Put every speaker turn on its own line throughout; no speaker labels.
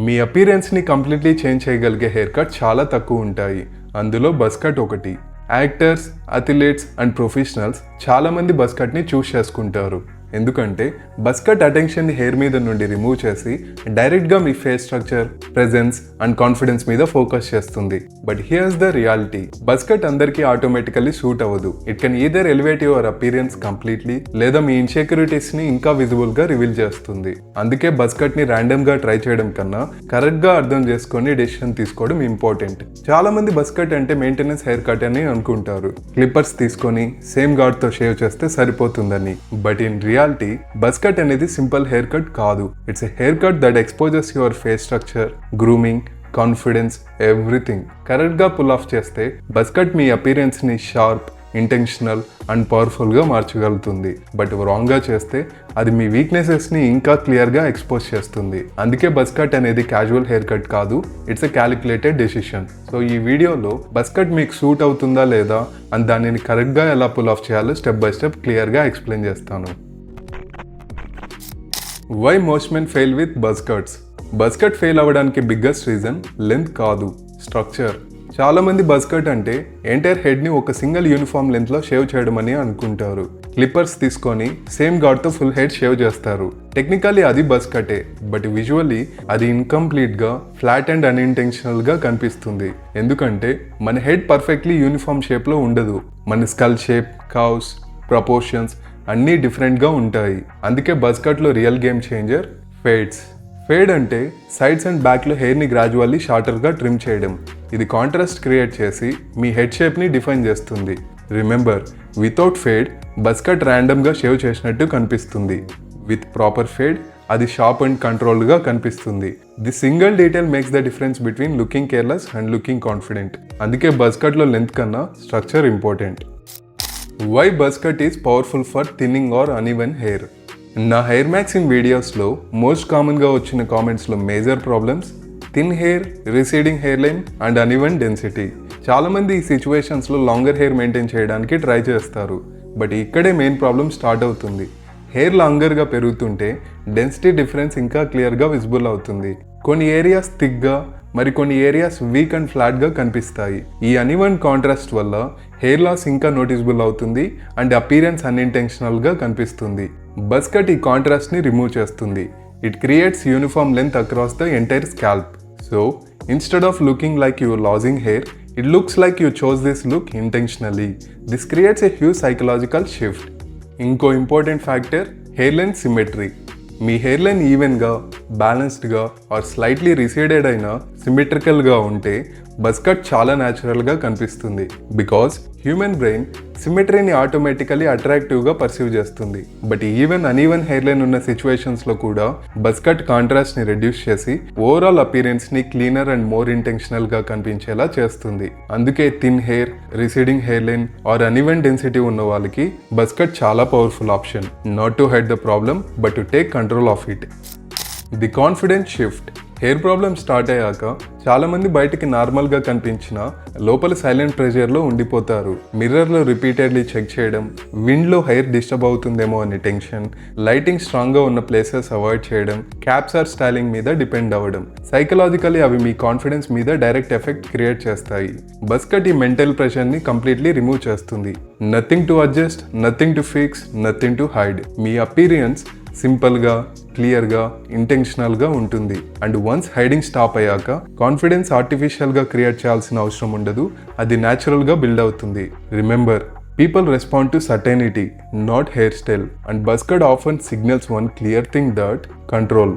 మీ అపీరెన్స్ని completely change చేయగలిగే hair cut చాలా తక్కువ ఉంటాయి. అందులో బస్ కట్ ఒకటి. యాక్టర్స్, అథ్లెట్స్ అండ్ ప్రొఫెషనల్స్ చాలామంది బస్ కట్ని చూస్ చేసుకుంటారు. ఎందుకంటే బస్ కట్ అటెన్షన్ని హెయిర్ మీద నుండి రిమూవ్ చేసి డైరెక్ట్గా మీ face structure, presence and confidence మీద ఫోకస్ చేస్తుంది. But here's the reality, buzz cut అందరికీ ఆటోమేటికల్లీ సూట్ అవ్వదు. It can either elevate your appearance completely లేదా మీ ఇన్సెక్యూరిటీస్ని ఇంకా విజిబుల్గా రివీల్ చేస్తుంది. అందుకే బస్ కట్ని ర్యాండమ్గా ట్రై చేయడం కన్నా కరెక్ట్గా అర్థం చేసుకొని డెసిషన్ తీసుకోవడం ఇంపార్టెంట్. చాలా మంది బస్ కట్ అంటే మెయింటెనెన్స్ హెయిర్ కట్ అని అనుకుంటారు. క్లిప్పర్స్ తీసుకొని సేమ్ ఘాట్తో షేవ్ చేస్తే సరిపోతుందని. But in reality buzz cut అనేది సింపుల్ హెయిర్ కట్ కాదు. It's a hair cut that exposes your face structure, grooming, confidence, everything. కరెక్ట్గా పుల్ ఆఫ్ చేస్తే బస్ కట్ మీ అపీరెన్స్ని షార్ప్, ఇంటెన్షనల్ అండ్ పవర్ఫుల్గా మార్చగలుగుతుంది. బట్ రాంగ్గా చేస్తే అది మీ వీక్నెసెస్ని ఇంకా క్లియర్గా ఎక్స్పోజ్ చేస్తుంది. అందుకే బస్ కట్ అనేది క్యాజువల్ హెయిర్ కట్ కాదు, it's a calculated decision. So ఈ వీడియోలో బస్ కట్ మీకు సూట్ అవుతుందా లేదా అని దానిని కరెక్ట్గా ఎలా పుల్ ఆఫ్ చేయాలో స్టెప్ బై స్టెప్ క్లియర్గా ఎక్స్ప్లెయిన్ చేస్తాను. Why most men fail with buzz cuts? Buzz cut fail అవ్వడానికి బిగ్గెస్ట్ రీజన్ లెంత్ కాదు, స్ట్రక్చర్. చాలామంది బస్ కట్ అంటే ఎంటైర్ హెడ్ని ఒక సింగిల్ యూనిఫామ్ లెంత్లో షేవ్ చేయడం అని అనుకుంటారు. క్లిప్పర్స్ తీసుకొని సేమ్ ఘాట్తో ఫుల్ హెడ్ షేవ్ చేస్తారు. టెక్నికల్లీ అది బస్ కటే, బట్ విజువల్లీ అది ఇన్కంప్లీట్గా, ఫ్లాట్ అండ్ అన్ఇంటెన్షనల్గా కనిపిస్తుంది. ఎందుకంటే మన హెడ్ పర్ఫెక్ట్లీ యూనిఫామ్ షేప్లో ఉండదు. మన స్కల్ షేప్, కర్వ్స్, ప్రపోర్షన్స్ అన్నీ డిఫరెంట్గా ఉంటాయి. అందుకే బస్ కట్లో real game changer fades. Fade అంటే సైడ్స్ అండ్ బ్యాక్లో హెయిర్ని గ్రాడ్యువల్లీ షార్టర్గా ట్రిమ్ చేయడం. ఇది కాంట్రాస్ట్ క్రియేట్ చేసి మీ హెడ్ షేప్ని డిఫైన్ చేస్తుంది. Remember, without fade buzz cut ర్యాండమ్గా షేవ్ చేసినట్టు కనిపిస్తుంది. విత్ ప్రాపర్ ఫేడ్ అది షార్ప్ అండ్ కంట్రోల్డ్గా కనిపిస్తుంది. The single detail makes the difference between looking careless and looking confident. అందుకే బస్ కట్లో లెంత్ కన్నా structure important. Why buzz cut is powerful for thinning or uneven hair? నా hair maxing వీడియోస్లో most కామన్గా వచ్చిన కామెంట్స్లో major problems thin hair, receding hair line and uneven density. చాలామంది ఈ సిచ్యువేషన్స్లో లాంగర్ హెయిర్ మెయింటైన్ చేయడానికి ట్రై చేస్తారు. బట్ ఇక్కడే మెయిన్ ప్రాబ్లం స్టార్ట్ అవుతుంది. హెయిర్ లాంగర్గా పెరుగుతుంటే డెన్సిటీ డిఫరెన్స్ ఇంకా క్లియర్గా విజిబుల్ అవుతుంది. కొన్ని ఏరియాస్ థిక్గా, మరికొన్ని ఏరియాస్ వీక్ అండ్ ఫ్లాట్గా కనిపిస్తాయి. ఈ అన్ఈవెన్ కాంట్రాస్ట్ వల్ల హెయిర్ లాస్ ఇంకా నోటిసబుల్ అవుతుంది అండ్ అపీరెన్స్ అన్ఇంటెన్షనల్గా కనిపిస్తుంది. బస్ కట్ ఈ కాంట్రాస్ట్ని రిమూవ్ చేస్తుంది. It creates uniform length across the entire scalp. So instead of looking like your losing hair, it looks like you chose this look intentionally. This creates a huge psychological shift. ఇంకో important factor hair line symmetry. మీ hair line ఈవెన్గా, బ్యాలెన్స్డ్గా are slightly రిసీడెడ్ అయినా సిమెట్రికల్గా ఉంటే bus cut చాలా న్యాచురల్గా కనిపిస్తుంది. Because human brain సిమెట్రీని ఆటోమేటికలీ అట్రాక్టివ్గా పర్సీవ్ చేస్తుంది. But even uneven hair line ఉన్న సిచ్యువేషన్స్లో కూడా బస్ కట్ కాంట్రాస్ట్ని రెడ్యూస్ చేసి ఓవరాల్ అపీరెన్స్ని క్లీనర్ అండ్ మోర్ ఇంటెన్షనల్గా కనిపించేలా చేస్తుంది. అందుకే thin hair, receding hair line or uneven density ఉన్న వాళ్ళకి బస్ కట్ చాలా powerful option. Not to hide the problem but to take control of it. The confidence shift. Hair problem start అయ్యాక చాలామంది బయటికి నార్మల్గా కనిపించినా లోపల సైలెంట్ ప్రెషర్లో ఉండిపోతారు. మిర్రర్లో రిపీటెడ్లీ చెక్ చేయడం, విండ్లో హెయిర్ డిస్టర్బ్ అవుతుందేమో అని టెన్షన్, లైటింగ్ స్ట్రాంగ్గా ఉన్న ప్లేసెస్ అవాయిడ్ చేయడం, క్యాప్స్ ఆర్ స్టైలింగ్ మీద డిపెండ్ అవ్వడం. సైకలాజికలీ అవి మీ కాన్ఫిడెన్స్ మీద డైరెక్ట్ ఎఫెక్ట్ క్రియేట్ చేస్తాయి. బస్ కట్ ఈ మెంటల్ ప్రెషర్ని కంప్లీట్లీ రిమూవ్ చేస్తుంది. Nothing to adjust, nothing to fix, nothing to hide. Me appearance సింపుల్గా, క్లియర్గా, ఇంటెన్షనల్గా ఉంటుంది. అండ్ వన్స్ హైడింగ్ స్టాప్ అయ్యాక కాన్ఫిడెన్స్ ఆర్టిఫిషియల్గా క్రియేట్ చేయాల్సిన అవసరం ఉండదు. అది న్యాచురల్గా బిల్డ్ అవుతుంది. Remember, people respond to certainty, not hairstyle. And buzz cut often signals one clear thing, that control.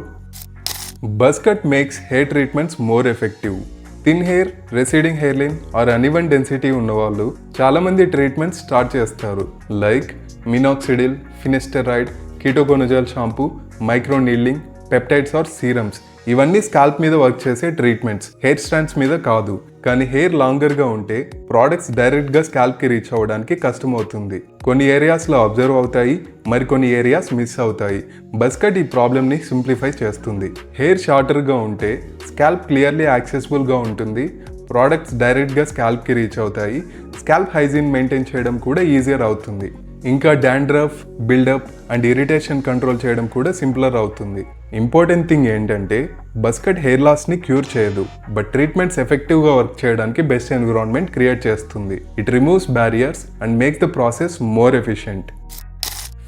Buzz cut makes hair treatments more effective. Thin hair, receding hair line or uneven density ఉన్నవాళ్ళు చాలామంది treatments start చేస్తారు. Like minoxidil, finasteride, ketoconazole shampoo, micro needling, peptides or serums. ఇవన్నీ scalp మీద work చేసే treatments, hair strands మీద కాదు. కానీ hair లాంగర్గా ఉంటే ప్రోడక్ట్స్ డైరెక్ట్గా స్కాల్ప్కి రీచ్ అవ్వడానికి కష్టమవుతుంది. కొన్ని ఏరియాస్లో అబ్జర్వ్ అవుతాయి, మరికొన్ని ఏరియాస్ మిస్ అవుతాయి. బస్ కట్ ఈ ప్రాబ్లమ్ని సింప్లిఫై చేస్తుంది. హెయిర్ షార్టర్గా ఉంటే స్కాల్ప్ క్లియర్లీ యాక్సెసిబుల్గా ఉంటుంది, ప్రోడక్ట్స్ డైరెక్ట్గా స్కాల్ప్కి రీచ్ అవుతాయి, స్కాల్ప్ హైజీన్ మెయింటైన్ చేయడం కూడా ఈజియర్ అవుతుంది. ఇంకా dandruff, buildup and irritation control చేయడం కూడా సింప్లర్ అవుతుంది. ఇంపార్టెంట్ థింగ్ ఏంటంటే బజ్ కట్ హెయిర్ లాస్ని క్యూర్ చేయదు, బట్ ట్రీట్మెంట్స్ ఎఫెక్టివ్గా వర్క్ చేయడానికి బెస్ట్ ఎన్విరాన్మెంట్ క్రియేట్ చేస్తుంది. It removes barriers and makes the process more efficient.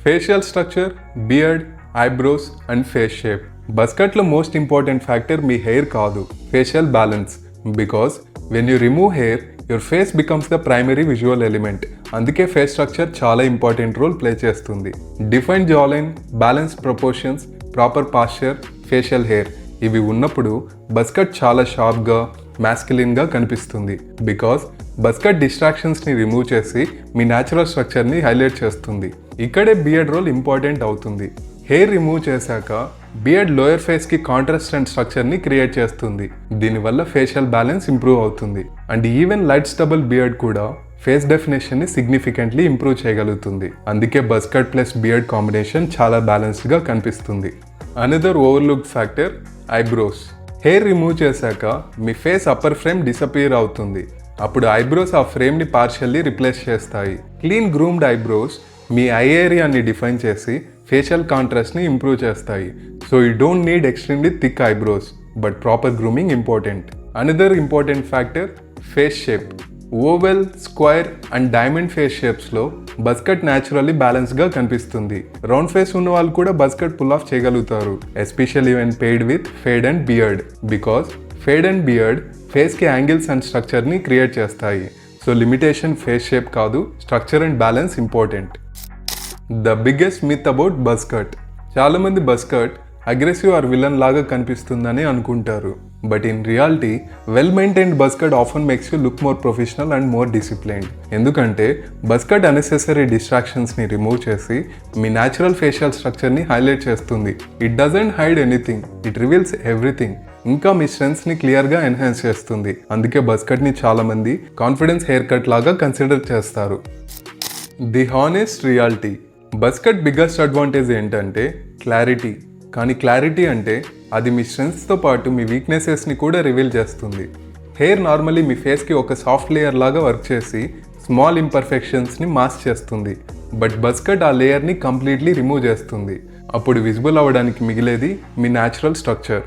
Facial structure, beard, eyebrows and face shape. Buzz కట్లో మోస్ట్ ఇంపార్టెంట్ ఫ్యాక్టర్ మీ hair కాదు, facial balance. Because when you remove hair your face becomes the primary visual element. అందుకే face structure చాలా important role play చేస్తుంది. Define jawline, balance proportions, proper posture, facial hair ఇవి ఉన్నప్పుడు buzz cut చాలా షార్ప్గా, మ్యాస్కులిన్గా కనిపిస్తుంది. బికాస్ బజ్ కట్ డిస్ట్రాక్షన్స్ని రిమూవ్ చేసి మీ న్యాచురల్ స్ట్రక్చర్ని హైలైట్ చేస్తుంది. ఇక్కడే బియర్డ్ రోల్ ఇంపార్టెంట్ అవుతుంది. హెయిర్ రిమూవ్ చేశాక బియర్డ్ లోయర్ ఫేస్కి కాంట్రాస్ట్ అండ్ స్ట్రక్చర్ని క్రియేట్ చేస్తుంది. దీనివల్ల ఫేషియల్ బ్యాలెన్స్ ఇంప్రూవ్ అవుతుంది. And even light stubble beard కూడా ఫేస్ డెఫినేషన్ని సిగ్నిఫికెంట్లీ ఇంప్రూవ్ చేయగలుగుతుంది. అందుకే buzz cut plus beard combination చాలా బ్యాలెన్స్డ్గా కనిపిస్తుంది. Another overlooked factor eyebrows. Hair remove చేశాక మీ ఫేస్ అప్పర్ ఫ్రేమ్ డిసపియర్ అవుతుంది. అప్పుడు ఐబ్రోస్ ఆ ఫ్రేమ్ని పార్షియల్లీ రిప్లేస్ చేస్తాయి. క్లీన్ గ్రూమ్డ్ ఐబ్రోస్ మీ ఐ ఏరియాని డిఫైన్ చేసి ఫేషియల్ కాంట్రాస్ట్ని ఇంప్రూవ్ చేస్తాయి. So you don't need extremely thick eyebrows, but proper grooming important. Another important factor face shape. Oval, square and diamond face షేప్స్లో buzz cut naturally బ్యాలెన్స్గా కనిపిస్తుంది. Round face ఉన్న వాళ్ళు కూడా బజ్ కట్ పుల్ ఆఫ్ చేయగలుగుతారు, especially when paired with fade and beard. Because fade and beard ఫేస్కి angles and స్ట్రక్చర్ని create చేస్తాయి. So limitation face shape కాదు, structure and balance important. The biggest myth about buzz cut. చాలామంది buzz cut aggressive or villain లాగా కనిపిస్తుందని అనుకుంటారు. But in reality well maintained buzz cut often makes you look more professional and more disciplined. ఎందుకంటే buzz cut unnecessary డిస్ట్రాక్షన్స్ని remove చేసి మీ natural facial స్ట్రక్చర్ని highlight చేస్తుంది. It doesn't hide anything, it reveals everything. ఇంకా మీ స్ట్రెంగ్స్ని క్లియర్గా enhance చేస్తుంది. అందుకే buzz కట్ని చాలామంది confidence hair cut లాగా కన్సిడర్ చేస్తారు. The honest reality. Buzz cut biggest advantage ఏంటంటే క్లారిటీ. కానీ క్లారిటీ అంటే అది మీ స్ట్రెంగ్స్తో పాటు మీ వీక్నెసెస్ని కూడా రివీల్ చేస్తుంది. హెయిర్ నార్మల్లీ మీ ఫేస్కి ఒక సాఫ్ట్ లేయర్ లాగా వర్క్ చేసి స్మాల్ ఇంపర్ఫెక్షన్స్ని మాస్క్ చేస్తుంది. బట్ బజ్ కట్ ఆ లేయర్ని కంప్లీట్లీ రిమూవ్ చేస్తుంది. అప్పుడు విజిబుల్ అవ్వడానికి మిగిలేది మీ న్యాచురల్ స్ట్రక్చర్.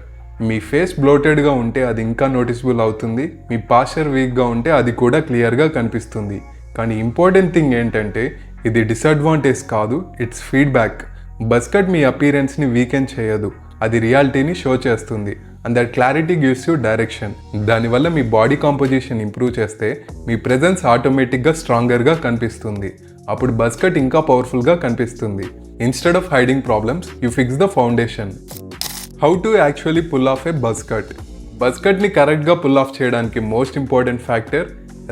మీ ఫేస్ బ్లోటెడ్గా ఉంటే అది ఇంకా నోటిసబుల్ అవుతుంది. మీ పాస్చర్ వీక్గా ఉంటే అది కూడా క్లియర్గా కనిపిస్తుంది. కానీ ఇంపార్టెంట్ థింగ్ ఏంటంటే ఇది డిసడ్వాంటేజ్ కాదు, ఇట్స్ ఫీడ్బ్యాక్. బజ్ కట్ మీ అపీరెన్స్ని వీకెన్ చేయదు, అది రియాలిటీని షో చేస్తుంది. And that clarity gives you direction. దానివల్ల మీ బాడీ కాంపోజిషన్ ఇంప్రూవ్ చేస్తే మీ ప్రెజెన్స్ ఆటోమేటిక్గా స్ట్రాంగర్గా కనిపిస్తుంది. అప్పుడు బజ్ కట్ ఇంకా పవర్ఫుల్గా కనిపిస్తుంది. Instead of hiding problems you fix the foundation. How to actually pull off a buzz cut. Buzz కట్ని కరెక్ట్గా పుల్ ఆఫ్ చేయడానికి most important factor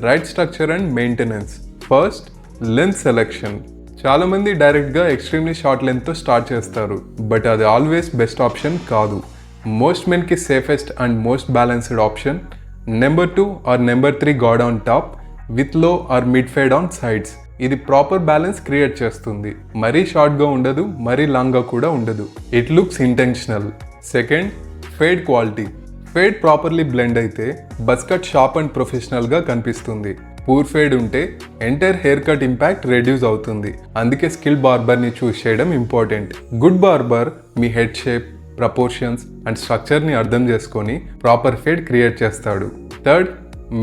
right structure and maintenance. First, length selection. చాలామంది డైరెక్ట్గా extremely short లెంత్తో start చేస్తారు, but అది always best option కాదు. Most మెన్కి safest and most balanced option number 2 or number 3 guard on top with low or mid fade on sides. ఇది proper balance create చేస్తుంది. మరీ షార్ట్గా ఉండదు, మరీ లాంగ్గా కూడా ఉండదు. It looks intentional. Second, fade quality. Fade properly blend అయితే బజ్ కట్ షార్ప్ అండ్ ప్రొఫెషనల్గా కనిపిస్తుంది. పూర్ ఫేడ్ ఉంటే entire hair cut impact reduce అవుతుంది. అందుకే స్కిల్ బార్బర్ని చూస్ చేయడం ఇంపార్టెంట్. గుడ్ బార్బర్ మీ హెడ్ షేప్, ప్రపోర్షన్స్ అండ్ స్ట్రక్చర్ని అర్థం చేసుకొని ప్రాపర్ ఫేడ్ క్రియేట్ చేస్తాడు. Third,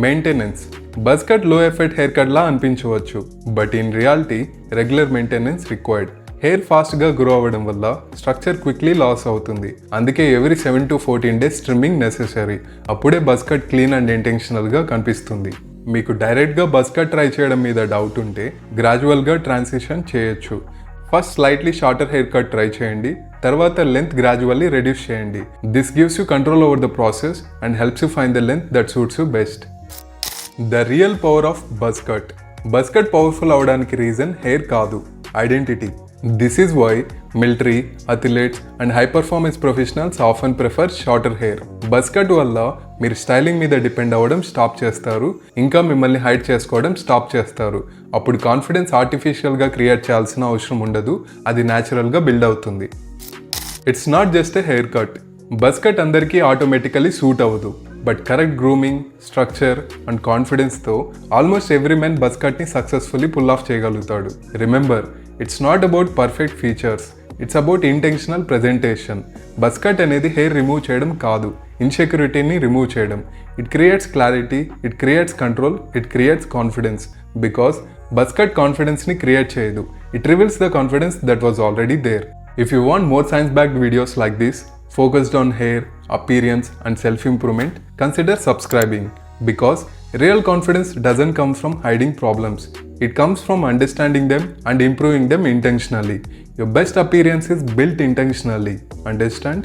maintenance. Buzz cut low effect hair cut లా అనిపించవచ్చు, but in reality regular maintenance required. Hair ఫాస్ట్గా గ్రో అవ్వడం వల్ల స్ట్రక్చర్ క్విక్లీ లాస్ అవుతుంది. అందుకే every 7 to 14 days trimming necessary. అప్పుడే బజ్ కట్ క్లీన్ అండ్ ఇంటెన్షనల్గా కనిపిస్తుంది. మీకు డైరెక్ట్గా బజ్ కట్ ట్రై చేయడం మీద డౌట్ ఉంటే గ్రాడ్యువల్గా ట్రాన్సిషన్ చేయొచ్చు. First slightly shorter hair cut try చేయండి, తర్వాత లెంత్ గ్రాడ్యువల్లీ రెడ్యూస్ చేయండి. This gives you control over the process and helps you find the length that suits you best. The real power of buzz cut. Buzz cut powerful అవడానికి reason hair కాదు, identity. This is why military, athletes and high performance professionals often prefer shorter hair. Buzz cut వల్ల మీరు styling మీద depend అవ్వడం stop చేస్తారు, ఇంకా మిమ్మల్ని hide చేసుకోవడం స్టాప్ చేస్తారు. అప్పుడు కాన్ఫిడెన్స్ ఆర్టిఫిషియల్గా క్రియేట్ చేయాల్సిన అవసరం ఉండదు, అది న్యాచురల్గా బిల్డ్ అవుతుంది. It's not just a hair cut. Buzz cut అందరికీ ఆటోమేటికలీ సూట్ అవ్వదు, but correct grooming, structure and కాన్ఫిడెన్స్తో ఆల్మోస్ట్ ఎవ్రీ మెన్ బజ్ కట్ని సక్సెస్ఫుల్లీ పుల్ ఆఫ్ చేయగలుగుతాడు. Remember, it's not about perfect features, it's about intentional presentation. Buzz cut అనేది hair remove చేయడం కాదు, ఇన్సెక్యూరిటీని remove చేయడం. It creates clarity, it creates control, it creates confidence. Because buzz cut కాన్ఫిడెన్స్ని create చేయదు, it reveals the confidence that was already there. If you want more science-backed videos like this, focused on hair, appearance and self-improvement, consider subscribing. Because real confidence doesn't come from hiding problems. It comes from understanding them and improving them intentionally. Your best appearance is built intentionally. Understand?